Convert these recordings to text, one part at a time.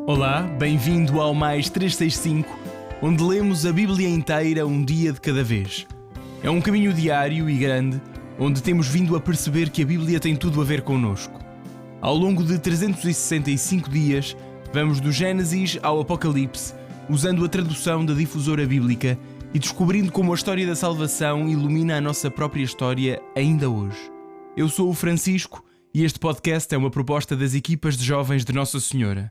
Olá, bem-vindo ao Mais 365, onde lemos a Bíblia inteira um dia de cada vez. É um caminho diário e grande, onde temos vindo a perceber que a Bíblia tem tudo a ver connosco. Ao longo de 365 dias, vamos do Gênesis ao Apocalipse, usando a tradução da Difusora Bíblica e descobrindo como a história da salvação ilumina a nossa própria história ainda hoje. Eu sou o Francisco e este podcast é uma proposta das equipas de jovens de Nossa Senhora.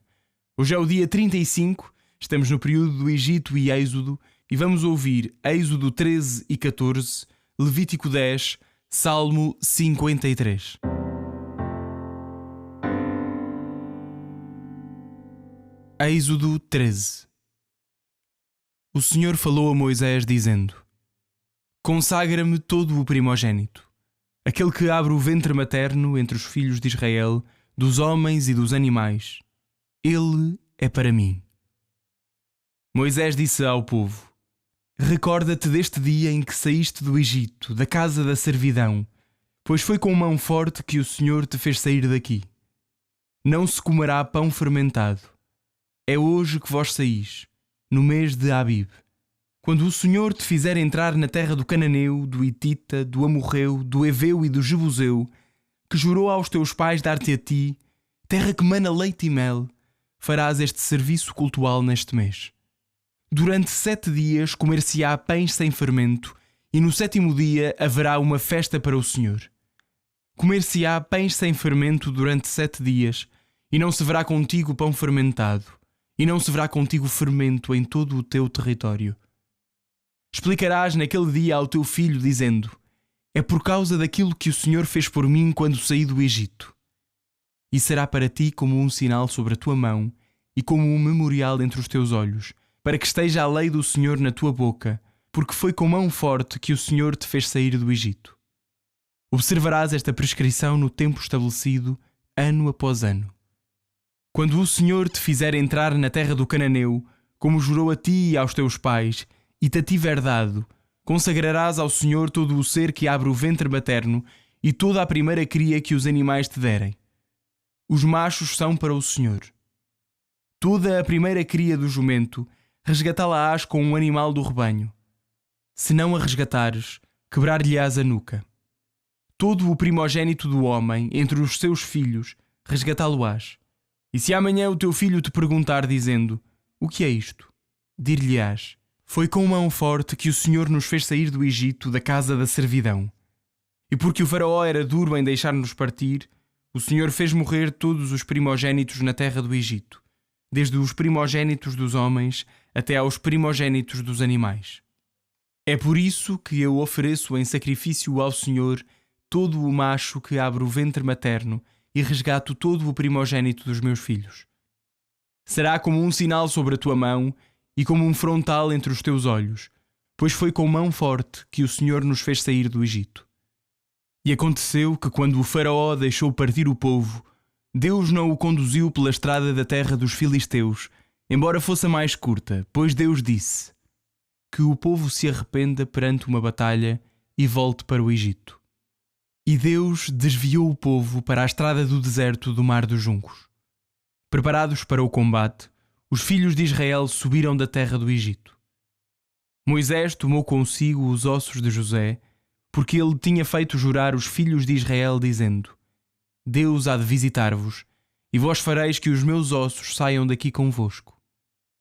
Hoje é o dia 35, estamos no período do Egito e Êxodo e vamos ouvir Êxodo 13 e 14, Levítico 10, Salmo 53. Êxodo 13. O Senhor falou a Moisés dizendo: Consagra-me todo o primogênito, aquele que abre o ventre materno entre os filhos de Israel, dos homens e dos animais. Ele é para mim. Moisés disse ao povo: Recorda-te deste dia em que saíste do Egito, da casa da servidão, pois foi com mão forte que o Senhor te fez sair daqui. Não se comerá pão fermentado. É hoje que vós saís, no mês de Abib, quando o Senhor te fizer entrar na terra do Cananeu, do Hitita, do Amorreu, do Eveu e do Jebuseu, que jurou aos teus pais dar-te a ti, terra que mana leite e mel, farás este serviço cultual neste mês. Durante 7 dias comer-se-á pães sem fermento, e no 7º dia haverá uma festa para o Senhor. Comer-se-á pães sem fermento durante 7 dias, e não se verá contigo pão fermentado, e não se verá contigo fermento em todo o teu território. Explicarás naquele dia ao teu filho, dizendo: É por causa daquilo que o Senhor fez por mim quando saí do Egito. E será para ti como um sinal sobre a tua mão e como um memorial entre os teus olhos, para que esteja a lei do Senhor na tua boca, porque foi com mão forte que o Senhor te fez sair do Egito. Observarás esta prescrição no tempo estabelecido, ano após ano. Quando o Senhor te fizer entrar na terra do Cananeu, como jurou a ti e aos teus pais, e te a tiver dado, consagrarás ao Senhor todo o ser que abre o ventre materno e toda a primeira cria que os animais te derem. Os machos são para o Senhor. Toda a primeira cria do jumento resgatá-la-ás com um animal do rebanho. Se não a resgatares, quebrar-lhe-ás a nuca. Todo o primogênito do homem, entre os seus filhos, resgatá-lo-ás. E se amanhã o teu filho te perguntar, dizendo: O que é isto? Dir-lhe-ás: Foi com mão forte que o Senhor nos fez sair do Egito, da casa da servidão. E porque o faraó era duro em deixar-nos partir, o Senhor fez morrer todos os primogênitos na terra do Egito, desde os primogênitos dos homens até aos primogênitos dos animais. É por isso que eu ofereço em sacrifício ao Senhor todo o macho que abre o ventre materno e resgato todo o primogênito dos meus filhos. Será como um sinal sobre a tua mão e como um frontal entre os teus olhos, pois foi com mão forte que o Senhor nos fez sair do Egito. E aconteceu que quando o faraó deixou partir o povo, Deus não o conduziu pela estrada da terra dos filisteus, embora fosse a mais curta, pois Deus disse: Que o povo se arrependa perante uma batalha e volte para o Egito. E Deus desviou o povo para a estrada do deserto do Mar dos Juncos. Preparados para o combate, os filhos de Israel subiram da terra do Egito. Moisés tomou consigo os ossos de José, porque ele tinha feito jurar os filhos de Israel, dizendo: Deus há de visitar-vos, e vós fareis que os meus ossos saiam daqui convosco.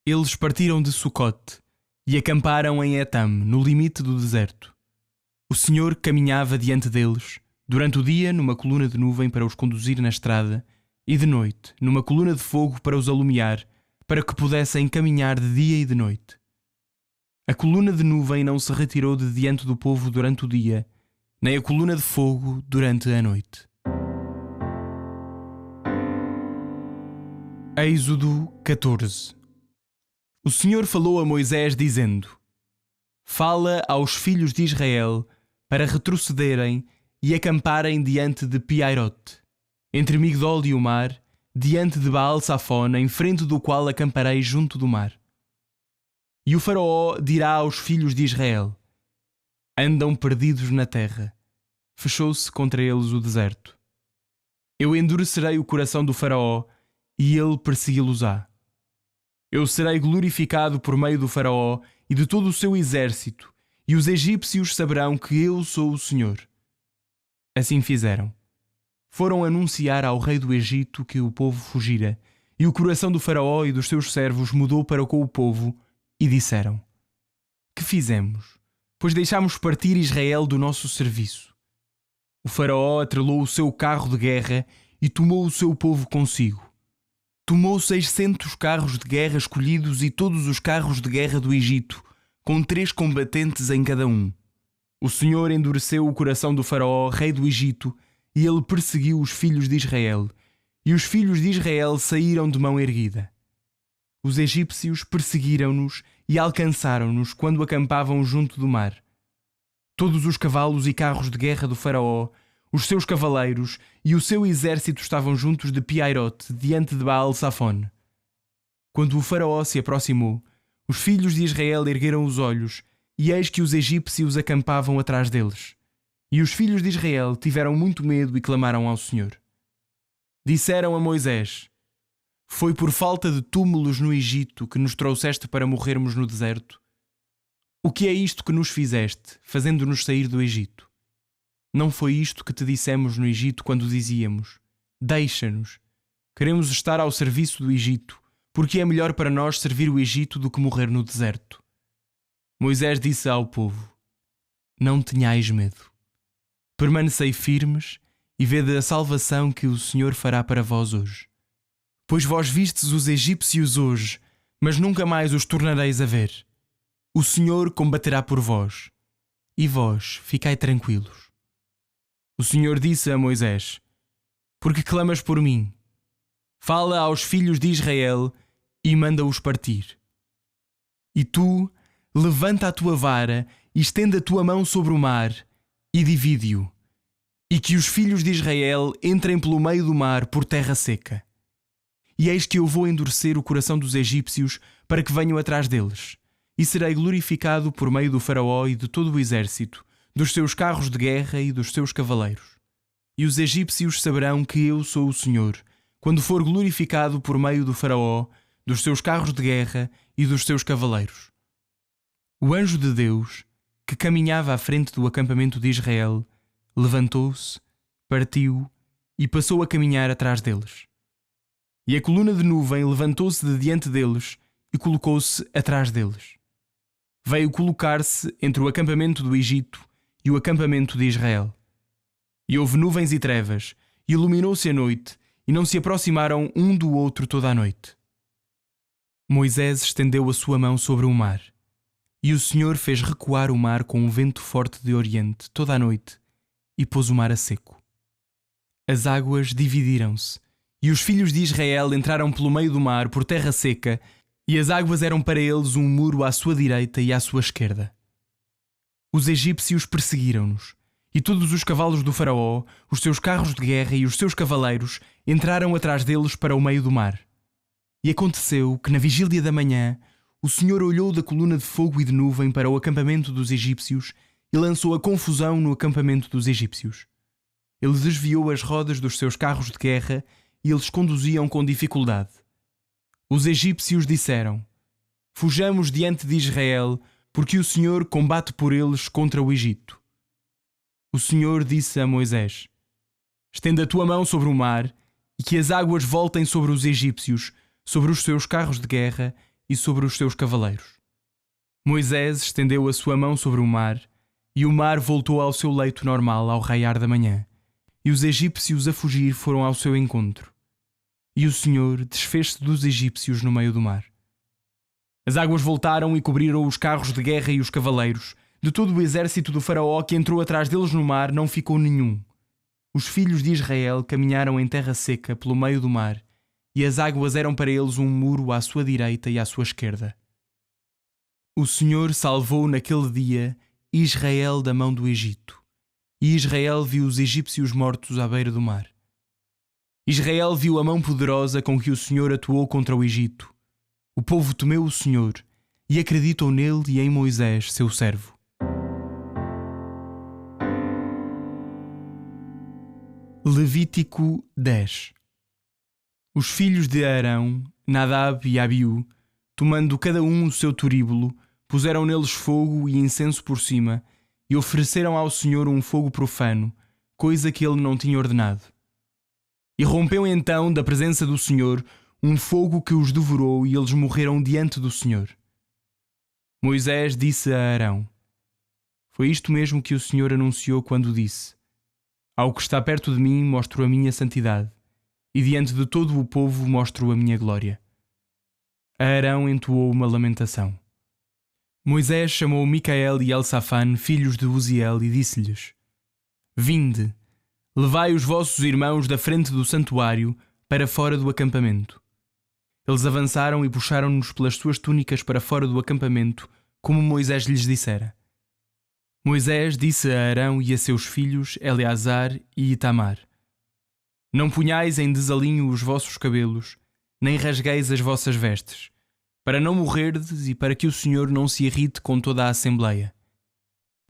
Eles partiram de Sucote e acamparam em Etam, no limite do deserto. O Senhor caminhava diante deles, durante o dia numa coluna de nuvem para os conduzir na estrada, e de noite numa coluna de fogo para os alumiar, para que pudessem caminhar de dia e de noite. A coluna de nuvem não se retirou de diante do povo durante o dia, nem a coluna de fogo durante a noite. Êxodo 14. O Senhor falou a Moisés dizendo: Fala aos filhos de Israel para retrocederem e acamparem diante de Piairote, entre Migdol e o mar, diante de Baal-Safon, em frente do qual acamparei junto do mar. E o faraó dirá aos filhos de Israel: Andam perdidos na terra. Fechou-se contra eles o deserto. Eu endurecerei o coração do faraó e ele persegui-los-á. Eu serei glorificado por meio do Faraó e de todo o seu exército, e os egípcios saberão que eu sou o Senhor. Assim fizeram. Foram anunciar ao rei do Egito que o povo fugira, e o coração do Faraó e dos seus servos mudou para com o povo, e disseram: Que fizemos, pois deixámos partir Israel do nosso serviço? O Faraó atrelou o seu carro de guerra e tomou o seu povo consigo. Tomou 600 carros de guerra escolhidos e todos os carros de guerra do Egito, com 3 combatentes em cada um. O Senhor endureceu o coração do Faraó, rei do Egito, e ele perseguiu os filhos de Israel, e os filhos de Israel saíram de mão erguida. Os egípcios perseguiram-nos e alcançaram-nos quando acampavam junto do mar. Todos os cavalos e carros de guerra do Faraó, os seus cavaleiros e o seu exército estavam juntos de Piairote, diante de Baal-Safon. Quando o Faraó se aproximou, os filhos de Israel ergueram os olhos, e eis que os egípcios acampavam atrás deles. E os filhos de Israel tiveram muito medo e clamaram ao Senhor. Disseram a Moisés: Foi por falta de túmulos no Egito que nos trouxeste para morrermos no deserto? O que é isto que nos fizeste, fazendo-nos sair do Egito? Não foi isto que te dissemos no Egito quando dizíamos: Deixa-nos, queremos estar ao serviço do Egito, porque é melhor para nós servir o Egito do que morrer no deserto. Moisés disse ao povo: Não tenhais medo. Permanecei firmes e vede a salvação que o Senhor fará para vós hoje. Pois vós vistes os egípcios hoje, mas nunca mais os tornareis a ver. O Senhor combaterá por vós, e vós ficai tranquilos. O Senhor disse a Moisés: Por que clamas por mim? Fala aos filhos de Israel e manda-os partir. E tu, levanta a tua vara e estende a tua mão sobre o mar e divide-o, e que os filhos de Israel entrem pelo meio do mar por terra seca. E eis que eu vou endurecer o coração dos egípcios para que venham atrás deles, e serei glorificado por meio do Faraó e de todo o exército, dos seus carros de guerra e dos seus cavaleiros. E os egípcios saberão que eu sou o Senhor, quando for glorificado por meio do Faraó, dos seus carros de guerra e dos seus cavaleiros. O anjo de Deus, que caminhava à frente do acampamento de Israel, levantou-se, partiu e passou a caminhar atrás deles. E a coluna de nuvem levantou-se de diante deles e colocou-se atrás deles. Veio colocar-se entre o acampamento do Egito e o acampamento de Israel. E houve nuvens e trevas, e iluminou-se a noite, e não se aproximaram um do outro toda a noite. Moisés estendeu a sua mão sobre o mar, e o Senhor fez recuar o mar com um vento forte de oriente toda a noite, e pôs o mar a seco. As águas dividiram-se, e os filhos de Israel entraram pelo meio do mar por terra seca, e as águas eram para eles um muro à sua direita e à sua esquerda. Os egípcios perseguiram-nos, e todos os cavalos do Faraó, os seus carros de guerra e os seus cavaleiros entraram atrás deles para o meio do mar. E aconteceu que na vigília da manhã o Senhor olhou da coluna de fogo e de nuvem para o acampamento dos egípcios e lançou a confusão no acampamento dos egípcios. Ele desviou as rodas dos seus carros de guerra e eles conduziam com dificuldade. Os egípcios disseram: Fujamos diante de Israel, porque o Senhor combate por eles contra o Egito. O Senhor disse a Moisés: Estenda a tua mão sobre o mar e que as águas voltem sobre os egípcios, sobre os seus carros de guerra e sobre os seus cavaleiros. Moisés estendeu a sua mão sobre o mar e o mar voltou ao seu leito normal ao raiar da manhã, e os egípcios a fugir foram ao seu encontro. E o Senhor desfez-se dos egípcios no meio do mar. As águas voltaram e cobriram os carros de guerra e os cavaleiros. De todo o exército do Faraó que entrou atrás deles no mar não ficou nenhum. Os filhos de Israel caminharam em terra seca pelo meio do mar, e as águas eram para eles um muro à sua direita e à sua esquerda. O Senhor salvou naquele dia Israel da mão do Egito, e Israel viu os egípcios mortos à beira do mar. Israel viu a mão poderosa com que o Senhor atuou contra o Egito. O povo temeu o Senhor e acreditou nele e em Moisés, seu servo. Levítico 10. Os filhos de Arão, Nadab e Abiú, tomando cada um o seu turíbulo, puseram neles fogo e incenso por cima, e ofereceram ao Senhor um fogo profano, coisa que ele não tinha ordenado. E rompeu então da presença do Senhor um fogo que os devorou, e eles morreram diante do Senhor. Moisés disse a Arão: Foi isto mesmo que o Senhor anunciou quando disse: Ao que está perto de mim mostro a minha santidade, e diante de todo o povo mostro a minha glória. Arão entoou uma lamentação. Moisés chamou Micael e Elsafane, filhos de Uziel, e disse-lhes: Vinde, levai os vossos irmãos da frente do santuário para fora do acampamento. Eles avançaram e puxaram-nos pelas suas túnicas para fora do acampamento, como Moisés lhes dissera. Moisés disse a Arão e a seus filhos Eleazar e Itamar: Não punhais em desalinho os vossos cabelos, nem rasgueis as vossas vestes, para não morrerdes e para que o Senhor não se irrite com toda a Assembleia.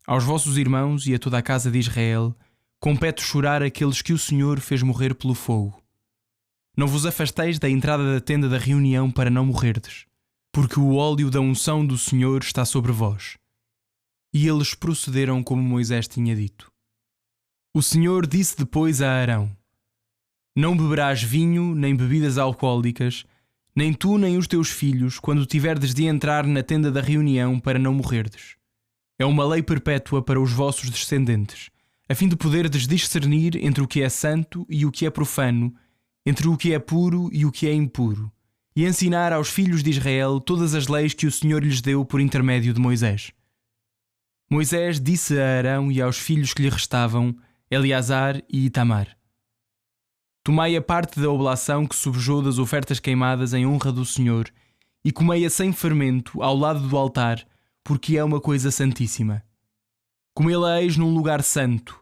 Aos vossos irmãos e a toda a casa de Israel compete chorar aqueles que o Senhor fez morrer pelo fogo. Não vos afasteis da entrada da tenda da reunião para não morrerdes, porque o óleo da unção do Senhor está sobre vós. E eles procederam como Moisés tinha dito. O Senhor disse depois a Arão: Não beberás vinho, nem bebidas alcoólicas, nem tu nem os teus filhos, quando tiverdes de entrar na tenda da reunião para não morrerdes. É uma lei perpétua para os vossos descendentes, a fim de poderdes discernir entre o que é santo e o que é profano, entre o que é puro e o que é impuro, e ensinar aos filhos de Israel todas as leis que o Senhor lhes deu por intermédio de Moisés. Moisés disse a Arão e aos filhos que lhe restavam, Eleazar e Itamar: Tomai a parte da oblação que subjou das ofertas queimadas em honra do Senhor, e comei-a sem fermento ao lado do altar, porque é uma coisa santíssima. Comê-la-eis num lugar santo.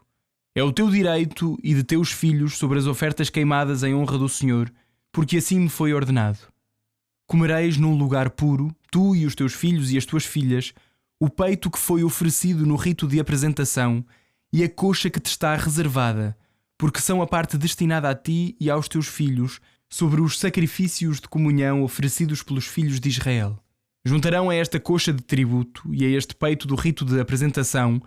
É o teu direito e de teus filhos sobre as ofertas queimadas em honra do Senhor, porque assim me foi ordenado. Comereis num lugar puro, tu e os teus filhos e as tuas filhas, o peito que foi oferecido no rito de apresentação e a coxa que te está reservada, porque são a parte destinada a ti e aos teus filhos sobre os sacrifícios de comunhão oferecidos pelos filhos de Israel. Juntarão a esta coxa de tributo e a este peito do rito de apresentação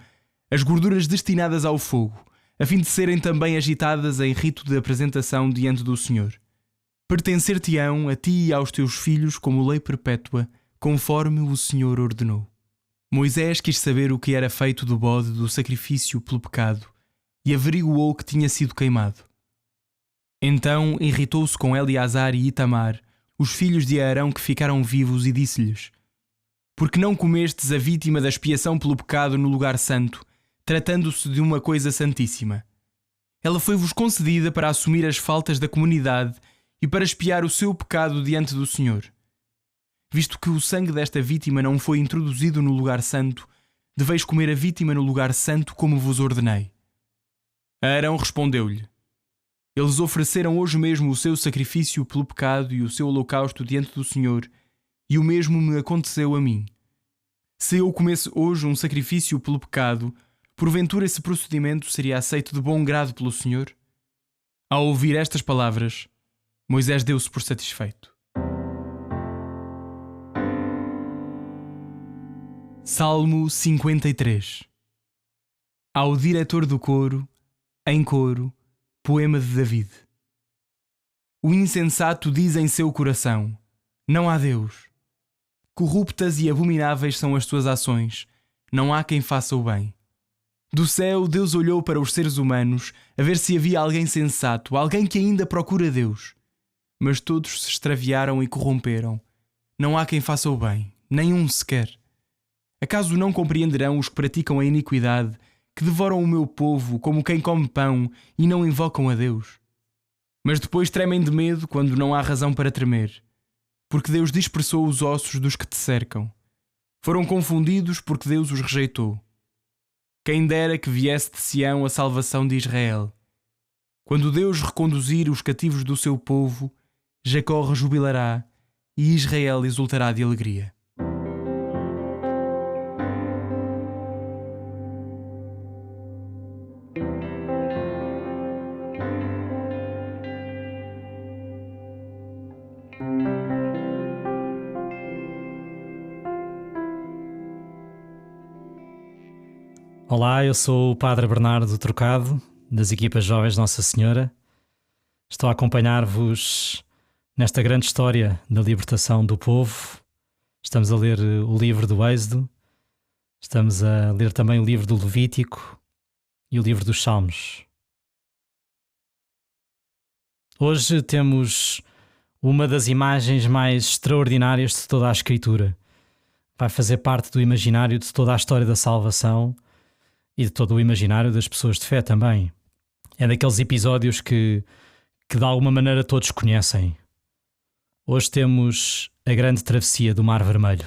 as gorduras destinadas ao fogo, a fim de serem também agitadas em rito de apresentação diante do Senhor. Pertencer-te-ão a ti e aos teus filhos como lei perpétua, conforme o Senhor ordenou. Moisés quis saber o que era feito do bode do sacrifício pelo pecado e averiguou que tinha sido queimado. Então irritou-se com Eleazar e Itamar, os filhos de Arão que ficaram vivos, e disse-lhes: Porque não comestes a vítima da expiação pelo pecado no lugar santo, tratando-se de uma coisa santíssima? Ela foi-vos concedida para assumir as faltas da comunidade e para expiar o seu pecado diante do Senhor. Visto que o sangue desta vítima não foi introduzido no lugar santo, deveis comer a vítima no lugar santo como vos ordenei. Arão respondeu-lhe: Eles ofereceram hoje mesmo o seu sacrifício pelo pecado e o seu holocausto diante do Senhor, e o mesmo me aconteceu a mim. Se eu comesse hoje um sacrifício pelo pecado, porventura esse procedimento seria aceito de bom grado pelo Senhor? Ao ouvir estas palavras, Moisés deu-se por satisfeito. Salmo 53. Ao diretor do coro, em coro, poema de David. O insensato diz em seu coração: Não há Deus. Corruptas e abomináveis são as suas ações, não há quem faça o bem. Do céu Deus olhou para os seres humanos, a ver se havia alguém sensato, alguém que ainda procura Deus. Mas todos se extraviaram e corromperam. Não há quem faça o bem, nenhum sequer. Acaso não compreenderão os que praticam a iniquidade, que devoram o meu povo como quem come pão e não invocam a Deus? Mas depois tremem de medo quando não há razão para tremer, porque Deus dispersou os ossos dos que te cercam. Foram confundidos porque Deus os rejeitou. Quem dera que viesse de Sião a salvação de Israel. Quando Deus reconduzir os cativos do seu povo, Jacó rejubilará e Israel exultará de alegria. Olá, eu sou o Padre Bernardo Trocado, das equipas Jovens Nossa Senhora. Estou a acompanhar-vos nesta grande história da libertação do povo. Estamos a ler o livro do Êxodo, estamos a ler também o livro do Levítico e o livro dos Salmos. Hoje temos uma das imagens mais extraordinárias de toda a Escritura. Vai fazer parte do imaginário de toda a história da salvação e de todo o imaginário das pessoas de fé também. É daqueles episódios que de alguma maneira todos conhecem. Hoje temos a grande travessia do Mar Vermelho.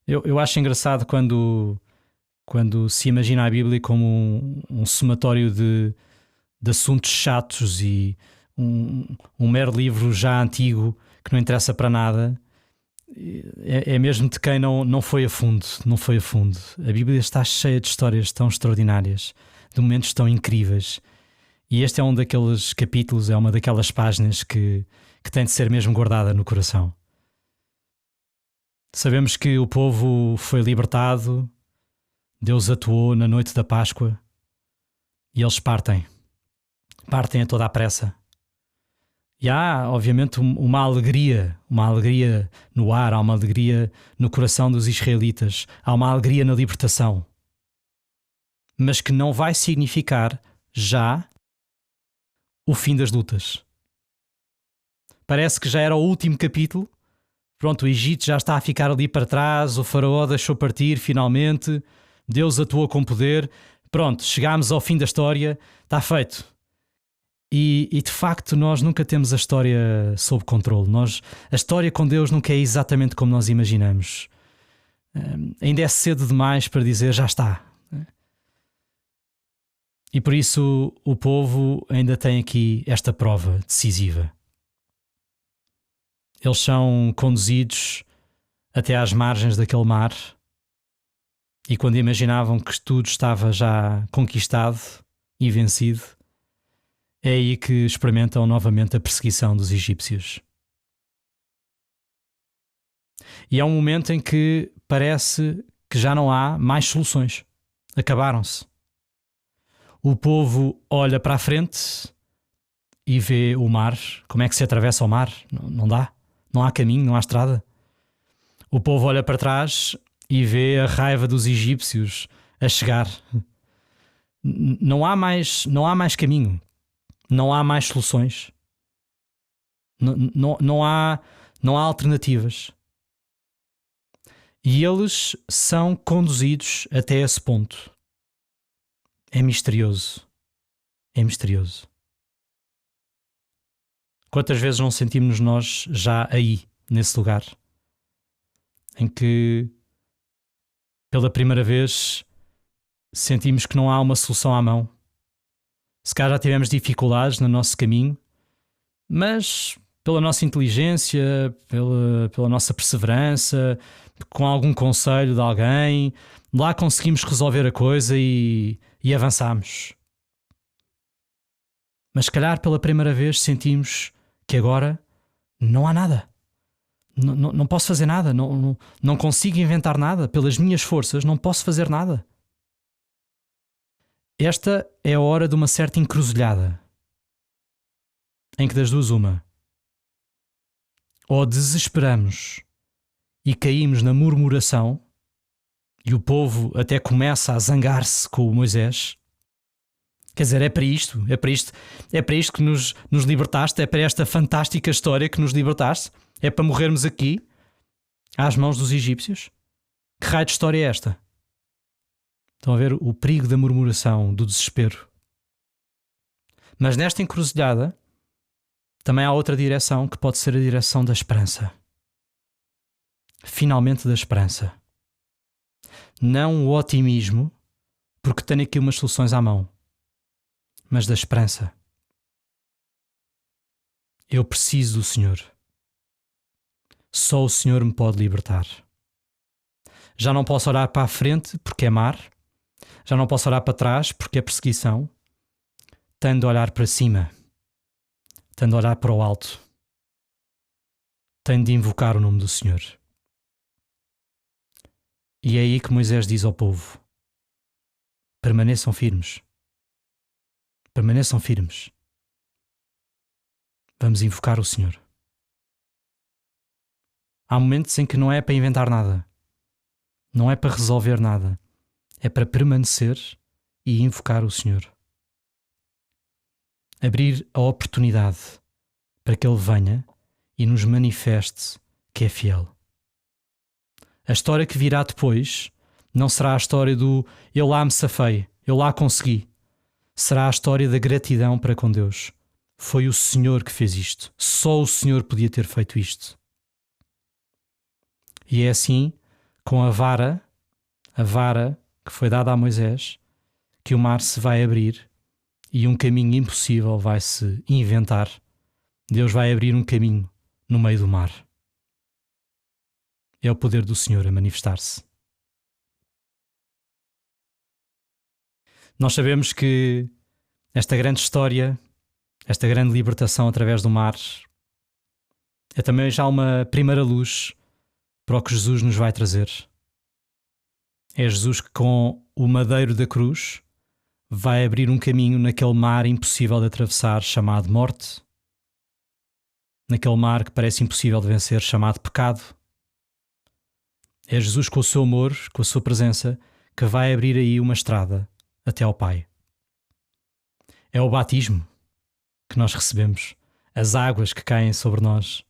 Eu acho engraçado quando se imagina a Bíblia como um somatório de assuntos chatos e um mero livro já antigo que não interessa para nada. É mesmo de quem não foi a fundo. A Bíblia está cheia de histórias tão extraordinárias, de momentos tão incríveis. E este é um daqueles capítulos, é uma daquelas páginas que tem de ser mesmo guardada no coração. Sabemos que o povo foi libertado, Deus atuou na noite da Páscoa e eles partem a toda a pressa. E há, obviamente, uma alegria no ar, há uma alegria no coração dos israelitas, há uma alegria na libertação, mas que não vai significar já o fim das lutas. Parece que já era o último capítulo. Pronto, o Egito já está a ficar ali para trás, o faraó deixou partir finalmente, Deus atuou com poder, pronto, chegámos ao fim da história, está feito. E de facto nós nunca temos a história sob controle. A história com Deus nunca é exatamente como nós imaginamos. Ainda é cedo demais para dizer já está. E por isso o povo ainda tem aqui esta prova decisiva. Eles são conduzidos até às margens daquele mar e quando imaginavam que tudo estava já conquistado e vencido, é aí que experimentam novamente a perseguição dos egípcios. E é um momento em que parece que já não há mais soluções. Acabaram-se. O povo olha para a frente e vê o mar. Como é que se atravessa o mar? Não dá. Não há caminho, não há estrada. O povo olha para trás e vê a raiva dos egípcios a chegar. Não há mais caminho. Não há mais soluções. Não há alternativas. E eles são conduzidos até esse ponto. É misterioso. É misterioso. Quantas vezes não sentimos nós já aí, nesse lugar, em que, pela primeira vez, sentimos que não há uma solução à mão. Se calhar já tivemos dificuldades no nosso caminho, mas pela nossa inteligência, pela nossa perseverança, com algum conselho de alguém, lá conseguimos resolver a coisa e avançamos. Mas se calhar pela primeira vez sentimos que agora não há nada. Não posso fazer nada, não consigo inventar nada. Pelas minhas forças não posso fazer nada. Esta é a hora de uma certa encruzilhada, em que das duas uma. Ou desesperamos e caímos na murmuração, e o povo até começa a zangar-se com o Moisés. Quer dizer, é para isto que nos libertaste, é para esta fantástica história que nos libertaste, é para morrermos aqui, às mãos dos egípcios? Que raio de história é esta? Estão a ver o perigo da murmuração, do desespero. Mas nesta encruzilhada também há outra direção que pode ser a direção da esperança. Finalmente da esperança. Não o otimismo, porque tenho aqui umas soluções à mão, mas da esperança. Eu preciso do Senhor. Só o Senhor me pode libertar. Já não posso olhar para a frente porque é mar. Já não posso olhar para trás porque é perseguição. Tenho de olhar para cima. Tenho de olhar para o alto. Tenho de invocar o nome do Senhor. E é aí que Moisés diz ao povo: Permaneçam firmes. Permaneçam firmes. Vamos invocar o Senhor. Há momentos em que não é para inventar nada. Não é para resolver nada. É para permanecer e invocar o Senhor. Abrir a oportunidade para que Ele venha e nos manifeste que é fiel. A história que virá depois não será a história do eu lá me safei, eu lá consegui. Será a história da gratidão para com Deus. Foi o Senhor que fez isto. Só o Senhor podia ter feito isto. E é assim, com a vara que foi dada a Moisés, que o mar se vai abrir e um caminho impossível vai se inventar. Deus vai abrir um caminho no meio do mar. É o poder do Senhor a manifestar-se. Nós sabemos que esta grande história, esta grande libertação através do mar, é também já uma primeira luz para o que Jesus nos vai trazer. É Jesus que, com o madeiro da cruz, vai abrir um caminho naquele mar impossível de atravessar, chamado morte, naquele mar que parece impossível de vencer, chamado pecado. É Jesus, com o seu amor, com a sua presença, que vai abrir aí uma estrada até ao Pai. É o batismo que nós recebemos, as águas que caem sobre nós.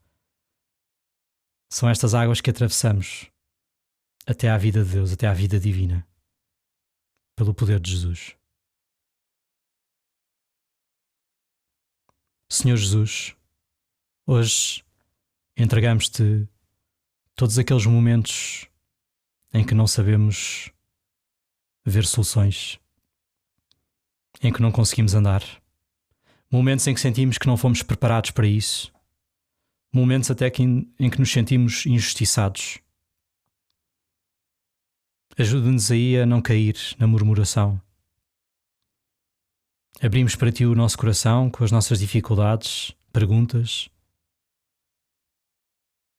São estas águas que atravessamos até à vida de Deus, até à vida divina, pelo poder de Jesus. Senhor Jesus, hoje entregamos-te todos aqueles momentos em que não sabemos ver soluções, em que não conseguimos andar, momentos em que sentimos que não fomos preparados para isso, momentos até em que nos sentimos injustiçados. Ajuda-nos aí a não cair na murmuração. Abrimos para Ti o nosso coração com as nossas dificuldades, perguntas,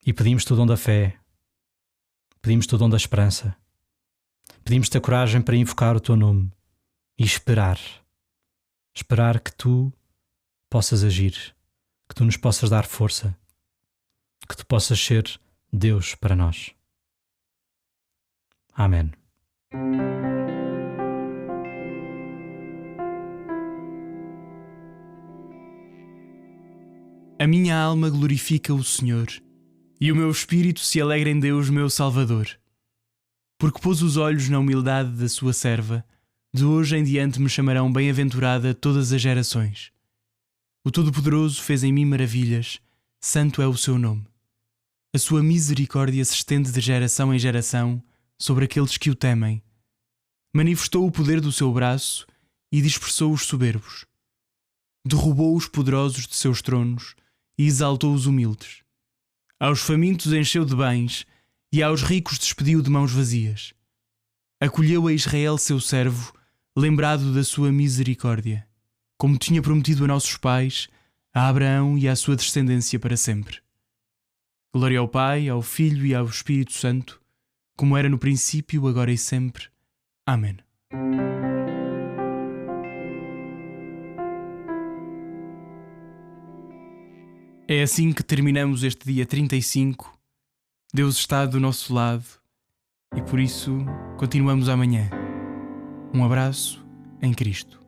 e pedimos-te o dom da fé, pedimos-te o dom da esperança, pedimos-te a coragem para invocar o Teu nome e esperar que Tu possas agir, que Tu nos possas dar força, que Tu possas ser Deus para nós. Amém. A minha alma glorifica o Senhor, e o meu espírito se alegra em Deus, meu Salvador. Porque pôs os olhos na humildade da sua serva, de hoje em diante me chamarão bem-aventurada todas as gerações. O Todo-Poderoso fez em mim maravilhas, santo é o seu nome. A sua misericórdia se estende de geração em geração sobre aqueles que o temem. Manifestou o poder do seu braço e dispersou os soberbos. Derrubou os poderosos de seus tronos e exaltou os humildes. Aos famintos encheu de bens e aos ricos despediu de mãos vazias. Acolheu a Israel seu servo, lembrado da sua misericórdia, como tinha prometido a nossos pais, a Abraão e à sua descendência para sempre. Glória ao Pai, ao Filho e ao Espírito Santo, como era no princípio, agora e sempre. Amém. É assim que terminamos este dia 35. Deus está do nosso lado e por isso continuamos amanhã. Um abraço em Cristo.